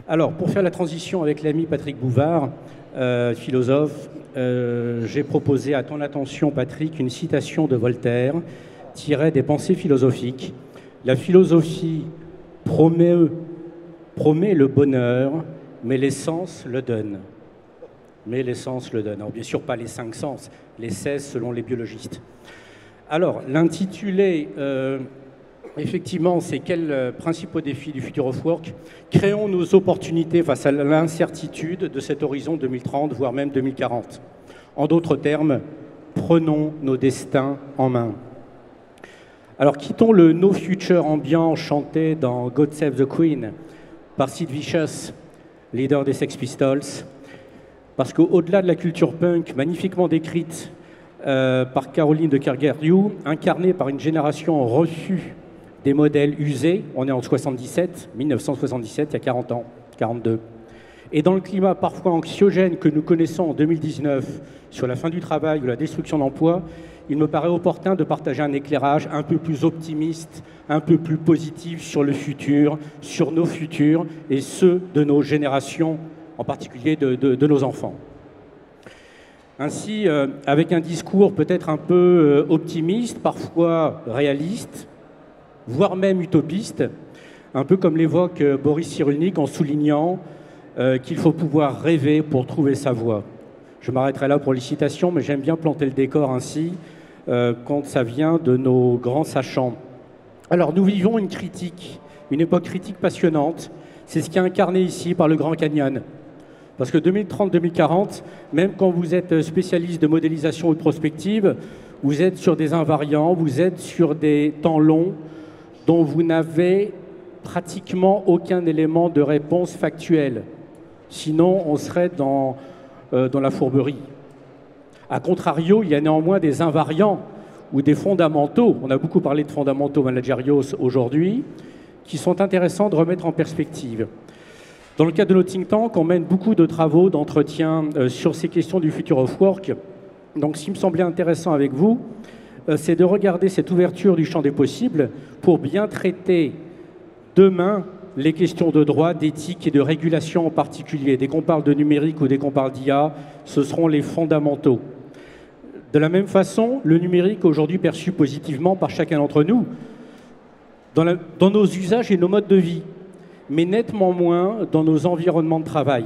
Alors, pour faire la transition avec l'ami Patrick Bouvard, philosophe, j'ai proposé à ton attention, Patrick, une citation de Voltaire tirée des pensées philosophiques. La philosophie promet le bonheur, mais les sens le donnent. Mais les sens le donnent. Alors, bien sûr, pas les 5 sens, les 16 selon les biologistes. Alors, l'intitulé, effectivement, c'est quels principaux défis du Future of Work? Créons nos opportunités face à l'incertitude de cet horizon 2030, voire même 2040. En d'autres termes, prenons nos destins en main. Alors, quittons le No Future ambiant chanté dans God Save the Queen par Sid Vicious, leader des Sex Pistols, parce qu'au-delà de la culture punk, magnifiquement décrite par Caroline de Kergariou, incarnée par une génération reçue des modèles usés, on est en 1977, il y a 40 ans, 42. Et dans le climat parfois anxiogène que nous connaissons en 2019 sur la fin du travail ou la destruction d'emplois, il me paraît opportun de partager un éclairage un peu plus optimiste, un peu plus positif sur le futur, sur nos futurs et ceux de nos générations, en particulier de nos enfants. Ainsi, avec un discours peut-être un peu optimiste, parfois réaliste, voire même utopiste, un peu comme l'évoque Boris Cyrulnik en soulignant qu'il faut pouvoir rêver pour trouver sa voie. Je m'arrêterai là pour les citations, mais j'aime bien planter le décor ainsi quand ça vient de nos grands sachants. Alors, nous vivons une époque critique passionnante. C'est ce qui est incarné ici par le Grand Canyon. Parce que 2030-2040, même quand vous êtes spécialiste de modélisation ou de prospective, vous êtes sur des invariants, vous êtes sur des temps longs dont vous n'avez pratiquement aucun élément de réponse factuelle. Sinon, on serait dans la fourberie. A contrario, il y a néanmoins des invariants ou des fondamentaux, on a beaucoup parlé de fondamentaux managériaux aujourd'hui, qui sont intéressants de remettre en perspective. Dans le cadre de notre think tank, on mène beaucoup de travaux, d'entretien sur ces questions du Future of Work. Donc, ce qui me semblait intéressant avec vous, c'est de regarder cette ouverture du champ des possibles pour bien traiter demain les questions de droit, d'éthique et de régulation en particulier. Dès qu'on parle de numérique ou dès qu'on parle d'IA, ce seront les fondamentaux. De la même façon, le numérique aujourd'hui perçu positivement par chacun d'entre nous, dans nos usages et nos modes de vie, mais nettement moins dans nos environnements de travail.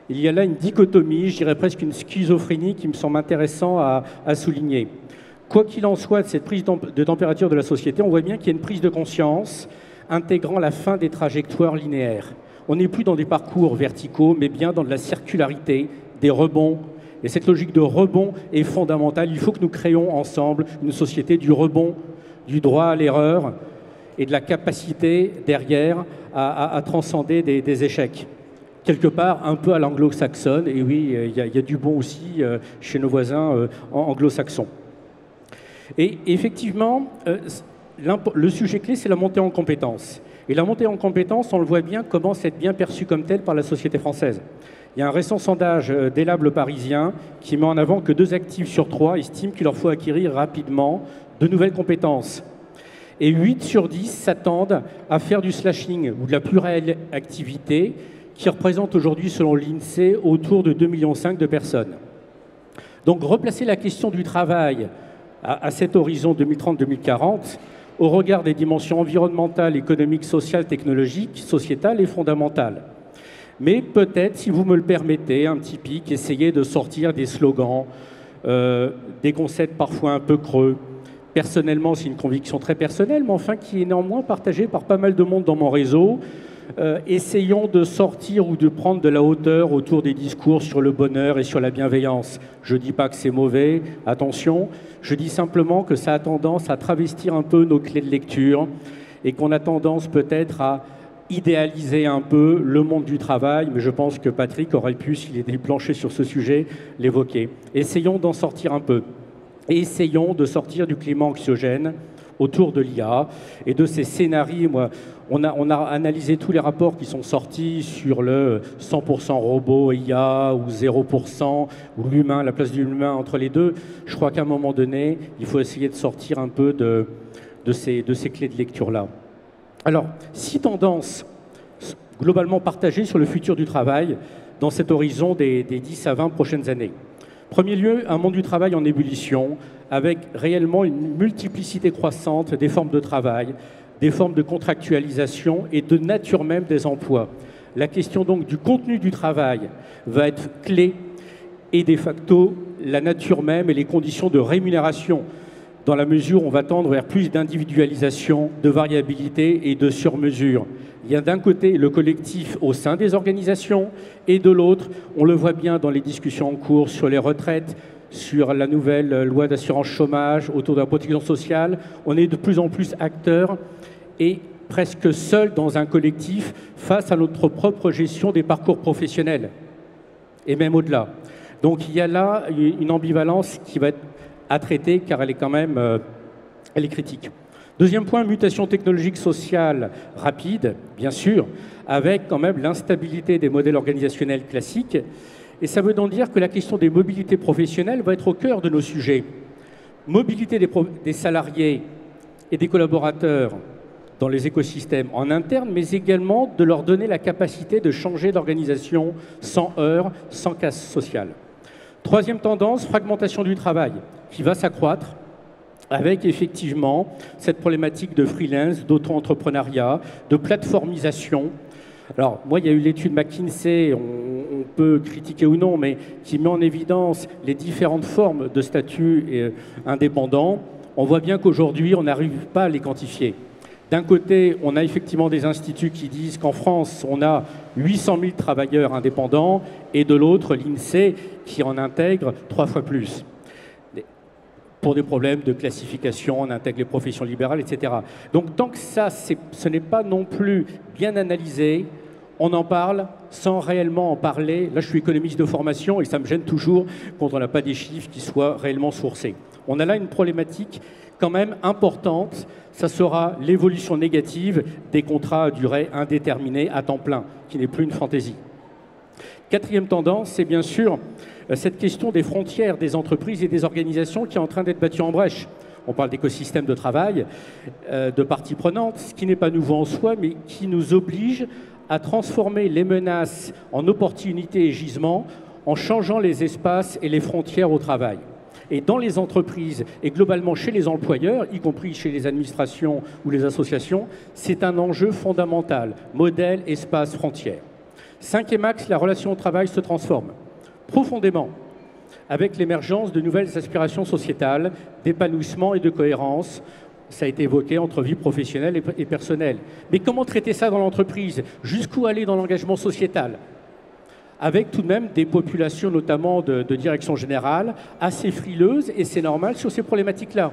Il y a là une dichotomie, je dirais presque une schizophrénie qui me semble intéressant à souligner. Quoi qu'il en soit de cette prise de température de la société, on voit bien qu'il y a une prise de conscience intégrant la fin des trajectoires linéaires. On n'est plus dans des parcours verticaux, mais bien dans de la circularité, des rebonds. Et cette logique de rebond est fondamentale. Il faut que nous créions ensemble une société du rebond, du droit à l'erreur et de la capacité derrière à transcender des échecs. Quelque part, un peu à l'anglo-saxonne, et oui, il y a du bon aussi chez nos voisins anglo-saxons. Et effectivement, le sujet clé, c'est la montée en compétences. Et la montée en compétences, on le voit bien, commence à être bien perçue comme telle par la société française. Il y a un récent sondage d'Elab Le Parisien qui met en avant que 2 actifs sur 3 estiment qu'il leur faut acquérir rapidement de nouvelles compétences. Et 8 sur 10 s'attendent à faire du slashing ou de la plus réelle activité qui représente aujourd'hui, selon l'INSEE, autour de 2,5 millions de personnes. Donc, replacer la question du travail à cet horizon 2030-2040, au regard des dimensions environnementales, économiques, sociales, technologiques, sociétales et fondamentales. Mais peut-être, si vous me le permettez, un petit pic, essayer de sortir des slogans, des concepts parfois un peu creux. Personnellement, c'est une conviction très personnelle, mais enfin qui est néanmoins partagée par pas mal de monde dans mon réseau. Essayons de sortir ou de prendre de la hauteur autour des discours sur le bonheur et sur la bienveillance. Je ne dis pas que c'est mauvais, attention. Je dis simplement que ça a tendance à travestir un peu nos clés de lecture et qu'on a tendance peut-être à idéaliser un peu le monde du travail, mais je pense que Patrick aurait pu, s'il était planché sur ce sujet, l'évoquer. Essayons d'en sortir un peu. Et essayons de sortir du climat anxiogène autour de l'IA et de ces scénarios. On a analysé tous les rapports qui sont sortis sur le 100% robot IA ou 0% ou l'humain, la place de l'humain entre les deux. Je crois qu'à un moment donné, il faut essayer de sortir un peu de ces clés de lecture-là. Alors, 6 tendances globalement partagée sur le futur du travail dans cet horizon des 10 à 20 prochaines années. Premier lieu, un monde du travail en ébullition, avec réellement une multiplicité croissante des formes de travail, des formes de contractualisation et de nature même des emplois. La question donc du contenu du travail va être clé et de facto la nature même et les conditions de rémunération, dans la mesure où on va tendre vers plus d'individualisation, de variabilité et de sur-mesure. Il y a d'un côté le collectif au sein des organisations et de l'autre, on le voit bien dans les discussions en cours sur les retraites, sur la nouvelle loi d'assurance chômage, autour de la protection sociale, on est de plus en plus acteurs et presque seuls dans un collectif face à notre propre gestion des parcours professionnels et même au-delà. Donc il y a là une ambivalence qui va être à traiter car elle est quand même elle est critique. Deuxième point, mutation technologique sociale rapide, bien sûr, avec quand même l'instabilité des modèles organisationnels classiques. Et ça veut donc dire que la question des mobilités professionnelles va être au cœur de nos sujets. Mobilité des salariés et des collaborateurs dans les écosystèmes en interne, mais également de leur donner la capacité de changer d'organisation sans heurts, sans casse sociale. Troisième tendance, fragmentation du travail, qui va s'accroître avec effectivement cette problématique de freelance, d'auto-entrepreneuriat, de plateformisation. Alors, moi, il y a eu l'étude McKinsey, on peut critiquer ou non, mais qui met en évidence les différentes formes de statut indépendant. On voit bien qu'aujourd'hui, on n'arrive pas à les quantifier. D'un côté, on a effectivement des instituts qui disent qu'en France, on a 800 000 travailleurs indépendants, et de l'autre, l'INSEE, qui en intègre 3 fois plus. Pour des problèmes de classification, on intègre les professions libérales, etc. Donc tant que ça, ce n'est pas non plus bien analysé, on en parle sans réellement en parler. Là, je suis économiste de formation et ça me gêne toujours quand on n'a pas des chiffres qui soient réellement sourcés. On a là une problématique quand même importante. Ça sera l'évolution négative des contrats à durée indéterminée à temps plein, qui n'est plus une fantaisie. Quatrième tendance, c'est bien sûr cette question des frontières des entreprises et des organisations qui est en train d'être battue en brèche. On parle d'écosystème de travail, de parties prenantes, ce qui n'est pas nouveau en soi, mais qui nous oblige à transformer les menaces en opportunités et gisements en changeant les espaces et les frontières au travail. Et dans les entreprises et globalement chez les employeurs, y compris chez les administrations ou les associations, c'est un enjeu fondamental, modèle, espace, frontière. Cinquième axe, la relation au travail se transforme profondément avec l'émergence de nouvelles aspirations sociétales, d'épanouissement et de cohérence. Ça a été évoqué entre vie professionnelle et personnelle. Mais comment traiter ça dans l'entreprise? Jusqu'où aller dans l'engagement sociétal? Avec tout de même des populations, notamment de direction générale, assez frileuses, et c'est normal, sur ces problématiques-là.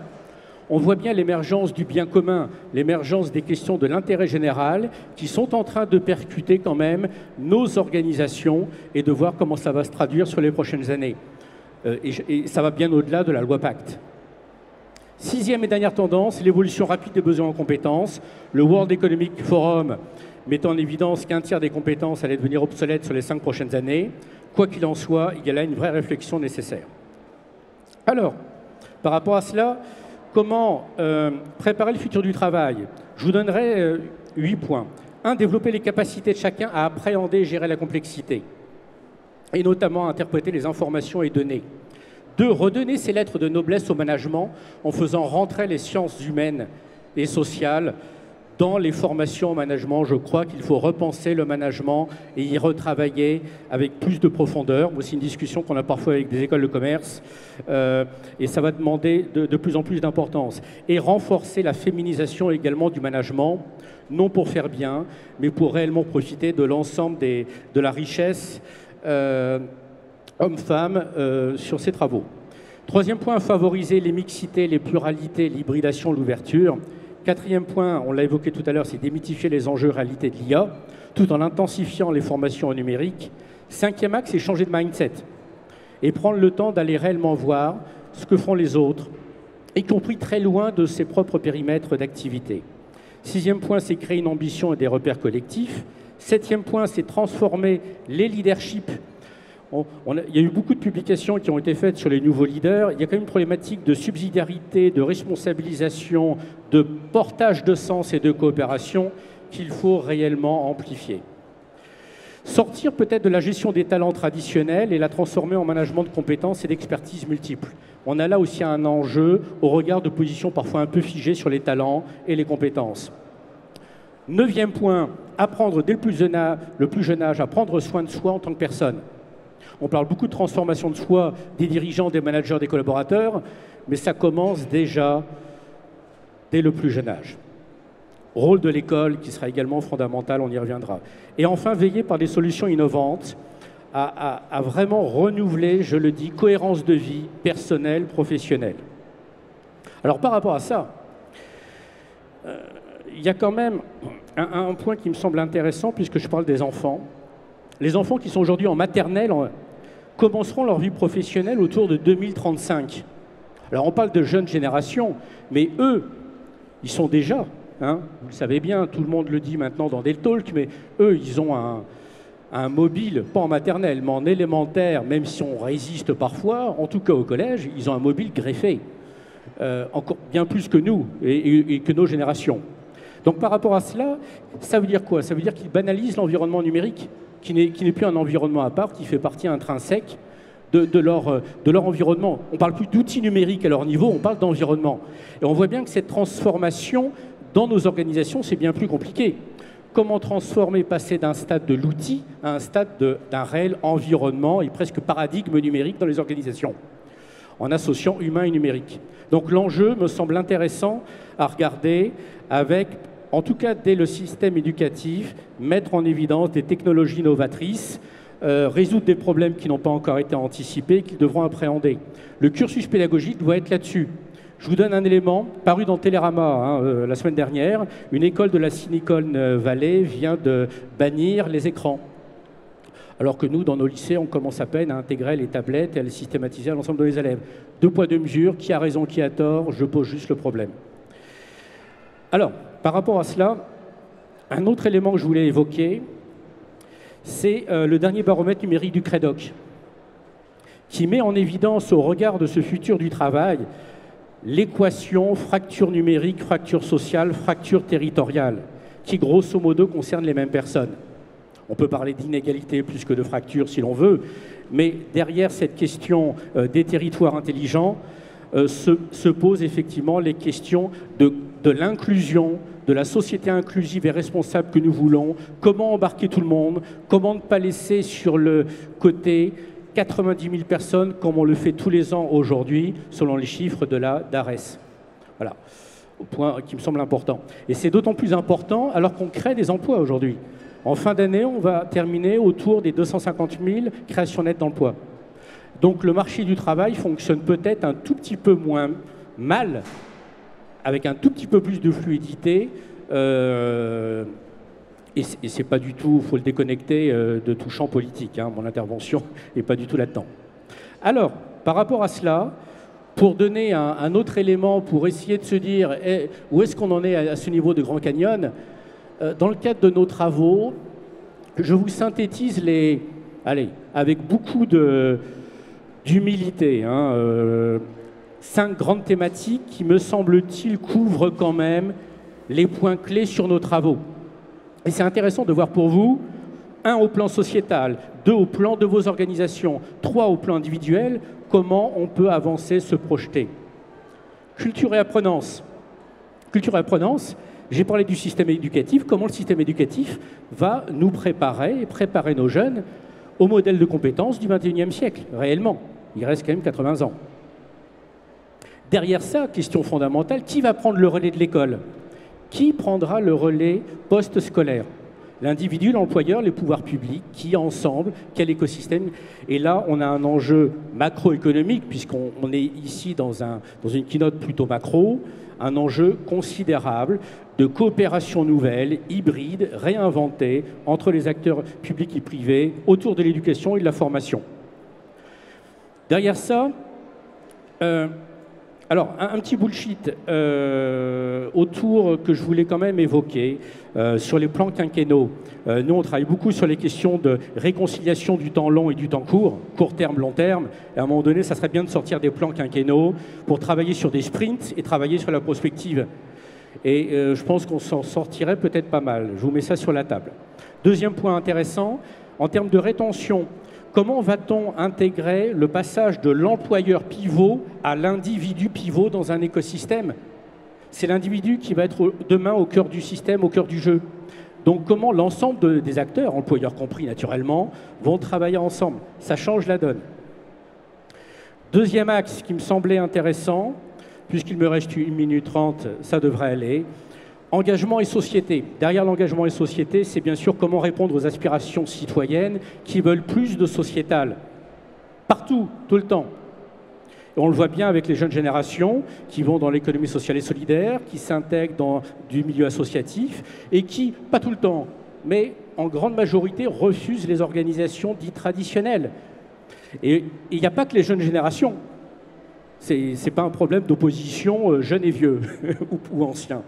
On voit bien l'émergence du bien commun, l'émergence des questions de l'intérêt général qui sont en train de percuter quand même nos organisations et de voir comment ça va se traduire sur les prochaines années. Et ça va bien au-delà de la loi Pacte. Sixième et dernière tendance, l'évolution rapide des besoins en compétences. Le World Economic Forum met en évidence qu'un tiers des compétences allaient devenir obsolètes sur les 5 prochaines années. Quoi qu'il en soit, il y a là une vraie réflexion nécessaire. Alors, par rapport à cela, comment préparer le futur du travail? Je vous donnerai 8 points. 1. Développer les capacités de chacun à appréhender et gérer la complexité, et notamment à interpréter les informations et données. 2. Redonner ses lettres de noblesse au management en faisant rentrer les sciences humaines et sociales dans les formations au management. Je crois qu'il faut repenser le management et y retravailler avec plus de profondeur. C'est une discussion qu'on a parfois avec des écoles de commerce et ça va demander de plus en plus d'importance. Et renforcer la féminisation également du management, non pour faire bien, mais pour réellement profiter de l'ensemble de la richesse hommes-femmes sur ces travaux. Troisième point, favoriser les mixités, les pluralités, l'hybridation, l'ouverture. Quatrième point, on l'a évoqué tout à l'heure, c'est démythifier les enjeux réalité de l'IA, tout en intensifiant les formations au numérique. Cinquième axe, c'est changer de mindset et prendre le temps d'aller réellement voir ce que font les autres, y compris très loin de ses propres périmètres d'activité. Sixième point, c'est créer une ambition et des repères collectifs. Septième point, c'est transformer les leaderships. Il y a eu beaucoup de publications qui ont été faites sur les nouveaux leaders. Il y a quand même une problématique de subsidiarité, de responsabilisation, de portage de sens et de coopération qu'il faut réellement amplifier. Sortir peut-être de la gestion des talents traditionnels et la transformer en management de compétences et d'expertise multiples. On a là aussi un enjeu au regard de positions parfois un peu figées sur les talents et les compétences. 9e point, apprendre dès le plus jeune âge à prendre soin de soi en tant que personne. On parle beaucoup de transformation de soi des dirigeants, des managers, des collaborateurs, mais ça commence déjà dès le plus jeune âge. Rôle de l'école qui sera également fondamental, on y reviendra. Et enfin, veiller par des solutions innovantes à vraiment renouveler, je le dis, cohérence de vie personnelle, professionnelle. Alors par rapport à ça, il y a quand même un point qui me semble intéressant puisque je parle des enfants. Les enfants qui sont aujourd'hui en maternelle commenceront leur vie professionnelle autour de 2035. Alors on parle de jeunes générations, mais eux, ils sont déjà, hein, vous le savez bien, tout le monde le dit maintenant dans des talks, mais eux, ils ont un mobile, pas en maternelle, mais en élémentaire, même si on résiste parfois, en tout cas au collège, ils ont un mobile greffé, encore bien plus que nous et que nos générations. Donc par rapport à cela, ça veut dire quoi? Ça veut dire qu'ils banalisent l'environnement numérique, qui n'est plus un environnement à part, qui fait partie intrinsèque de leur environnement. On ne parle plus d'outils numériques à leur niveau, on parle d'environnement. Et on voit bien que cette transformation dans nos organisations, c'est bien plus compliqué. Comment transformer, passer d'un stade de l'outil à un stade d'un réel environnement et presque paradigme numérique dans les organisations, en associant humain et numérique. Donc l'enjeu me semble intéressant à regarder avec, en tout cas dès le système éducatif, mettre en évidence des technologies novatrices, résoudre des problèmes qui n'ont pas encore été anticipés et qu'ils devront appréhender. Le cursus pédagogique doit être là-dessus. Je vous donne un élément paru dans Télérama la semaine dernière. Une école de la Silicon Valley vient de bannir les écrans. Alors que nous, dans nos lycées, on commence à peine à intégrer les tablettes et à les systématiser à l'ensemble de les élèves. 2 poids, 2 mesures, qui a raison, qui a tort, je pose juste le problème. Alors, par rapport à cela, un autre élément que je voulais évoquer, c'est le dernier baromètre numérique du CREDOC, qui met en évidence, au regard de ce futur du travail, l'équation fracture numérique, fracture sociale, fracture territoriale, qui grosso modo concerne les mêmes personnes. On peut parler d'inégalité plus que de fracture si l'on veut, mais derrière cette question des territoires intelligents se posent effectivement les questions de l'inclusion, de la société inclusive et responsable que nous voulons, comment embarquer tout le monde, comment ne pas laisser sur le côté 90 000 personnes comme on le fait tous les ans aujourd'hui, selon les chiffres de la DARES. Voilà, au point qui me semble important. Et c'est d'autant plus important alors qu'on crée des emplois aujourd'hui. En fin d'année, on va terminer autour des 250 000 créations nettes d'emplois. Donc le marché du travail fonctionne peut-être un tout petit peu moins mal, avec un tout petit peu plus de fluidité, et c'est pas du tout, il faut le déconnecter de tout champ politique, hein, mon intervention n'est pas du tout là-dedans. Alors, par rapport à cela, pour donner un autre élément, pour essayer de se dire où est-ce qu'on en est à ce niveau de Grand Canyon, dans le cadre de nos travaux, je vous synthétise avec beaucoup d'humilité, 5 grandes thématiques qui, me semble-t-il, couvrent quand même les points clés sur nos travaux. Et c'est intéressant de voir pour vous, 1 au plan sociétal, 2 au plan de vos organisations, 3 au plan individuel, comment on peut avancer, se projeter. Culture et apprenance. Culture et apprenance, j'ai parlé du système éducatif, comment le système éducatif va nous préparer et préparer nos jeunes au modèle de compétences du XXIe siècle, réellement. Il reste quand même 80 ans. Derrière ça, question fondamentale, qui va prendre le relais de l'école? Qui prendra le relais post-scolaire? L'individu, l'employeur, les pouvoirs publics, qui ensemble, quel écosystème? Et là, on a un enjeu macroéconomique, puisqu'on est ici dans une keynote plutôt macro, un enjeu considérable de coopération nouvelle, hybride, réinventée entre les acteurs publics et privés autour de l'éducation et de la formation. Derrière ça, alors, un petit bullshit autour que je voulais quand même évoquer sur les plans quinquennaux. Nous, on travaille beaucoup sur les questions de réconciliation du temps long et du temps court, court terme, long terme. Et à un moment donné, ça serait bien de sortir des plans quinquennaux pour travailler sur des sprints et travailler sur la prospective. Et je pense qu'on s'en sortirait peut-être pas mal. Je vous mets ça sur la table. Deuxième point intéressant, En termes de rétention, comment va-t-on intégrer le passage de l'employeur pivot à l'individu pivot dans un écosystème? C'est l'individu qui va être demain au cœur du système, au cœur du jeu. Donc comment l'ensemble des acteurs, employeurs compris naturellement, vont travailler ensemble? Ça change la donne. Deuxième axe qui me semblait intéressant, puisqu'il me reste 1 minute 30, ça devrait aller. Engagement et société. Derrière l'engagement et société, c'est bien sûr comment répondre aux aspirations citoyennes qui veulent plus de sociétal. Partout, tout le temps. Et on le voit bien avec les jeunes générations qui vont dans l'économie sociale et solidaire, qui s'intègrent dans du milieu associatif et qui, pas tout le temps, mais en grande majorité, refusent les organisations dites traditionnelles. Et il n'y a pas que les jeunes générations. Ce n'est pas un problème d'opposition jeunes et vieux ou anciens.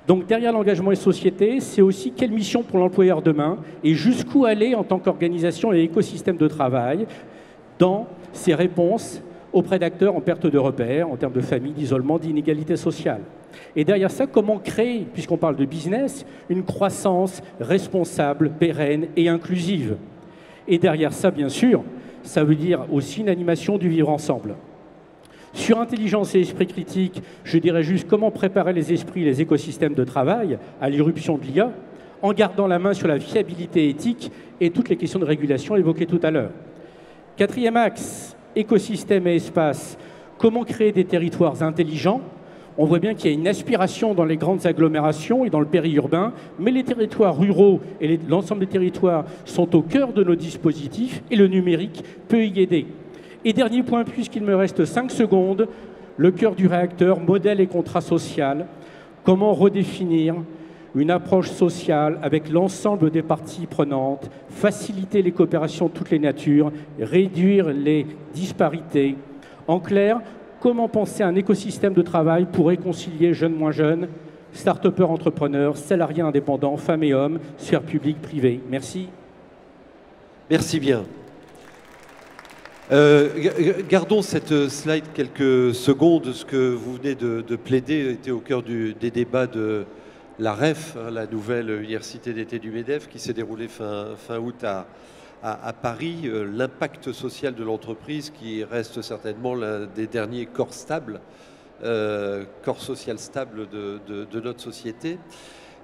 Donc derrière l'engagement et société, c'est aussi quelle mission pour l'employeur demain et jusqu'où aller en tant qu'organisation et écosystème de travail dans ses réponses auprès d'acteurs en perte de repères, en termes de famille, d'isolement, d'inégalité sociale. Et derrière ça, comment créer, puisqu'on parle de business, une croissance responsable, pérenne et inclusive. Et derrière ça, bien sûr, ça veut dire aussi une animation du vivre ensemble. Sur intelligence et esprit critique, je dirais juste comment préparer les esprits, les écosystèmes de travail à l'irruption de l'IA, en gardant la main sur la fiabilité éthique et toutes les questions de régulation évoquées tout à l'heure. Quatrième axe, écosystème et espace. Comment créer des territoires intelligents? On voit bien qu'il y a une aspiration dans les grandes agglomérations et dans le périurbain, mais les territoires ruraux et l'ensemble des territoires sont au cœur de nos dispositifs et le numérique peut y aider. Et dernier point, puisqu'il me reste 5 secondes, le cœur du réacteur, modèle et contrat social. Comment redéfinir une approche sociale avec l'ensemble des parties prenantes, faciliter les coopérations de toutes les natures, réduire les disparités. En clair, comment penser un écosystème de travail pour réconcilier jeunes moins jeunes, start-upers entrepreneurs, salariés indépendants, femmes et hommes, sphère publique, privée. Merci. Merci bien. Gardons cette slide quelques secondes. Ce que vous venez de plaider était au cœur des débats de la REF, la nouvelle université d'été du MEDEF, qui s'est déroulée fin août à Paris. L'impact social de l'entreprise qui reste certainement l'un des derniers corps stables, corps social stable de notre société.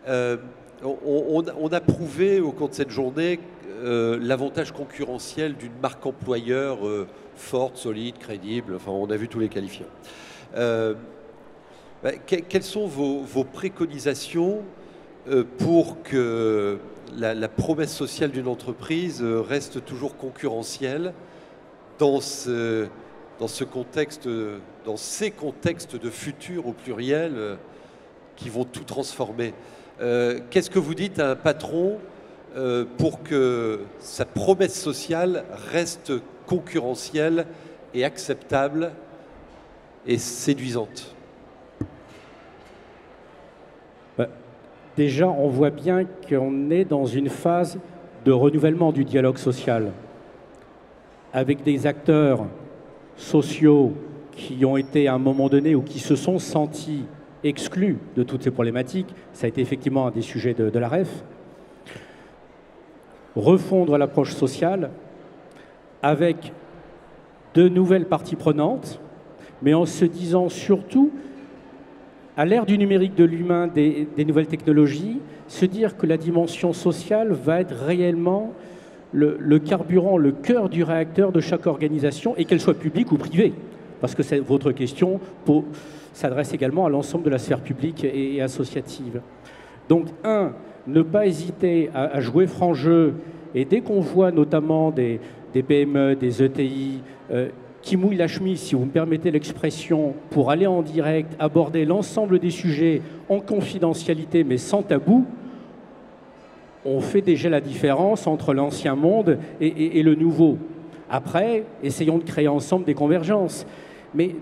On a prouvé au cours de cette journée l'avantage concurrentiel d'une marque employeur forte, solide, crédible. Enfin, on a vu tous les qualifiants. Quelles sont vos préconisations pour que la promesse sociale d'une entreprise reste toujours concurrentielle dans ce contexte, dans ces contextes de futur au pluriel qui vont tout transformer? Qu'est-ce que vous dites à un patron pour que sa promesse sociale reste concurrentielle et acceptable et séduisante? Déjà, on voit bien qu'on est dans une phase de renouvellement du dialogue social, avec des acteurs sociaux qui ont été à un moment donné ou qui se sont sentis exclus de toutes ces problématiques. Ça a été effectivement un des sujets de la REF. Refondre l'approche sociale avec de nouvelles parties prenantes, mais en se disant surtout, à l'ère du numérique, de l'humain, des nouvelles technologies, se dire que la dimension sociale va être réellement le carburant, le cœur du réacteur de chaque organisation, et qu'elle soit publique ou privée. Parce que votre question s'adresse également à l'ensemble de la sphère publique et associative. Donc, ne pas hésiter à jouer franc jeu, et dès qu'on voit notamment des PME, des ETI, qui mouillent la chemise, si vous me permettez l'expression, pour aller en direct, aborder l'ensemble des sujets en confidentialité, mais sans tabou, on fait déjà la différence entre l'ancien monde et le nouveau. Après, essayons de créer ensemble des convergences. Mais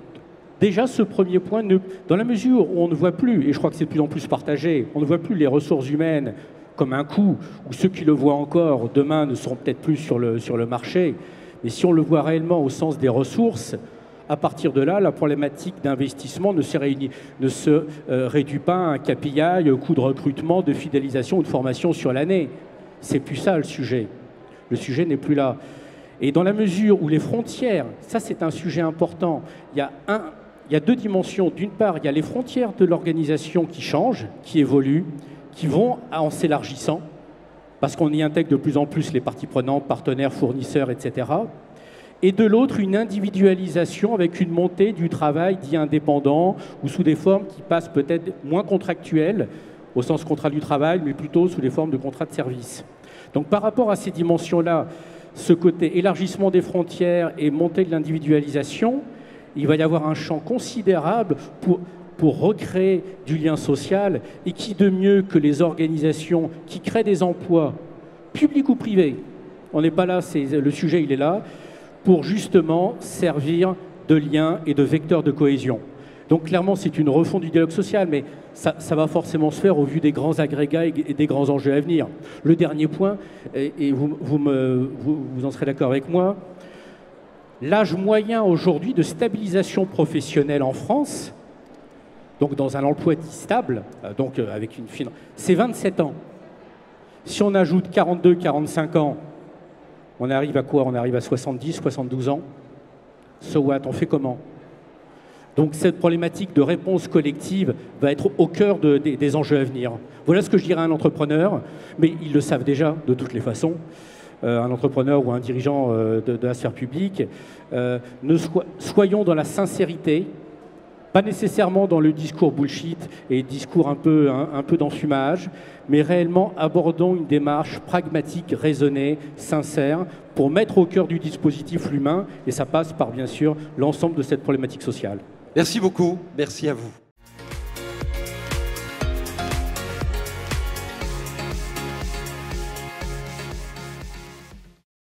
déjà, ce premier point, dans la mesure où on ne voit plus, et je crois que c'est de plus en plus partagé, on ne voit plus les ressources humaines comme un coût, ou ceux qui le voient encore, demain, ne seront peut-être plus sur le marché. Mais si on le voit réellement au sens des ressources, à partir de là, la problématique d'investissement ne se réduit pas à un KPI, coût de recrutement, de fidélisation ou de formation sur l'année. C'est plus ça le sujet. Le sujet n'est plus là. Et dans la mesure où les frontières, ça c'est un sujet important, il y a deux dimensions. D'une part, il y a les frontières de l'organisation qui changent, qui évoluent, qui vont en s'élargissant, parce qu'on y intègre de plus en plus les parties prenantes, partenaires, fournisseurs, etc. Et de l'autre, une individualisation avec une montée du travail dit indépendant ou sous des formes qui passent peut-être moins contractuelles, au sens contrat du travail, mais plutôt sous les formes de contrats de service. Donc par rapport à ces dimensions-là, ce côté élargissement des frontières et montée de l'individualisation, il va y avoir un champ considérable pour recréer du lien social, et qui de mieux que les organisations qui créent des emplois, publics ou privés, on n'est pas là, le sujet il est là, pour justement servir de lien et de vecteur de cohésion. Donc clairement c'est une refonte du dialogue social, mais ça va forcément se faire au vu des grands agrégats et des grands enjeux à venir. Le dernier point, et vous en serez d'accord avec moi, l'âge moyen aujourd'hui de stabilisation professionnelle en France, donc dans un emploi dit stable, donc avec une finance, c'est 27 ans. Si on ajoute 42, 45 ans, on arrive à quoi? On arrive à 70, 72 ans. So what? On fait comment? Donc cette problématique de réponse collective va être au cœur des enjeux à venir. Voilà ce que je dirais à un entrepreneur, mais ils le savent déjà de toutes les façons. Un entrepreneur ou un dirigeant de la sphère publique, soyons dans la sincérité, pas nécessairement dans le discours bullshit et discours un peu d'enfumage, mais réellement abordons une démarche pragmatique, raisonnée, sincère, pour mettre au cœur du dispositif l'humain, et ça passe par, bien sûr, l'ensemble de cette problématique sociale. Merci beaucoup, merci à vous.